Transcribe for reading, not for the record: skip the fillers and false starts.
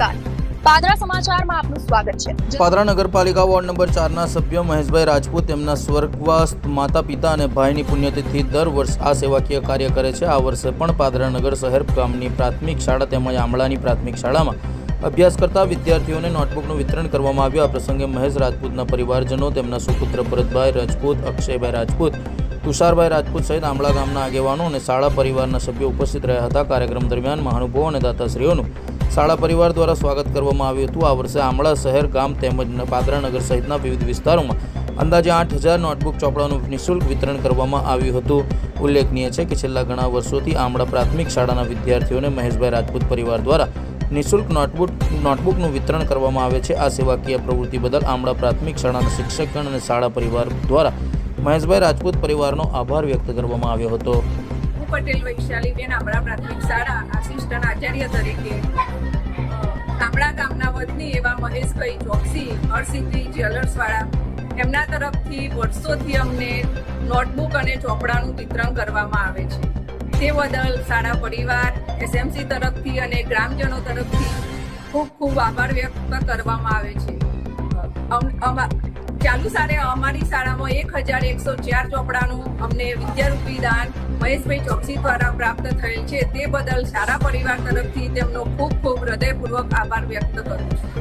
નમસ્કાર, પાદરા સમાચારમાં આપનું સ્વાગત છે। પાદરા નગરપાલિકા વોર્ડ નંબર 4ના સભ્ય મહેશભાઈ રાજપૂત તેમના સ્વર્ગવાસ માતા પિતા અને ભાઈની પુણ્યતિથિ દર વર્ષ આ સેવાકીય કાર્ય કરે છે। આ વર્ષે પણ પાદરા નગર શહેર ગામની પ્રાથમિક શાળા તેમજ આંબળાની પ્રાથમિક શાળામાં અભ્યાસ કરતા વિદ્યાર્થીઓને નોટબુકનું વિતરણ કરવામાં આવ્યું। આ પ્રસંગે મહેશ રાજપૂતના પરિવારજનો, તેમના સુપુત્ર ભરતભાઈ રાજપૂત, અક્ષયભાઈ રાજપૂત, તુષારભાઈ રાજપૂત સહિત આંબળા ગામના આગેવાનો અને શાળા પરિવારના સભ્યો ઉપસ્થિત રહ્યા હતા। કાર્યક્રમ દરમિયાન મહાનુભાવો અને દાતાશ્રીઓનું શાળા પરિવાર દ્વારા સ્વાગત કરવામાં આવ્યું હતું। આ વર્ષે આંબળા શહેર ગામ તેમજ પાદરા નગર સહિતના વિવિધ વિસ્તારોમાં અંદાજે 8000 નોટબુક ચોપડાનું નિઃશુલ્ક વિતરણ કરવામાં આવ્યું હતું। ઉલ્લેખનીય છે કે છેલ્લા ઘણા વર્ષોથી આંબળા પ્રાથમિક શાળાના વિદ્યાર્થીઓને મહેશભાઈ રાજપૂત પરિવાર દ્વારા નિઃશુલ્ક નોટબુકનું વિતરણ કરવામાં આવે છે। આ સેવાકીય પ્રવૃત્તિ બદલ આંબળા પ્રાથમિક શાળાના શિક્ષકગણ અને શાળા પરિવાર દ્વારા મહેશભાઈ રાજપૂત પરિવારનો આભાર વ્યક્ત કરવામાં આવ્યો હતો। પટેલ વૈશાલીબેન આંબળા પ્રાથમિક શાળા આસિસ્ટન્ટ આચાર્ય તરીકે આંબળા ગામના વતની એવા મહેશભાઈ ચોકસી હરસિદ્ધિ જ્વેલર્સવાળા એમના તરફથી વર્ષોથી અમને નોટબુક અને ચોપડાનું વિતરણ કરવામાં આવે છે। તે બદલ શાળા પરિવાર, એસએમસી તરફથી અને ગ્રામજનો તરફથી ખૂબ ખૂબ આભાર વ્યક્ત કરવામાં આવે છે। ચાલુ સાલે અમારી શાળામાં 1104 ચોપડાનું અમને વિદ્યારૂપી દાન મહેશભાઈ ચોકસી દ્વારા પ્રાપ્ત થયેલ છે। તે બદલ શાળા પરિવાર તરફથી તેમનો ખૂબ ખૂબ હૃદયપૂર્વક આભાર વ્યક્ત કરું છું।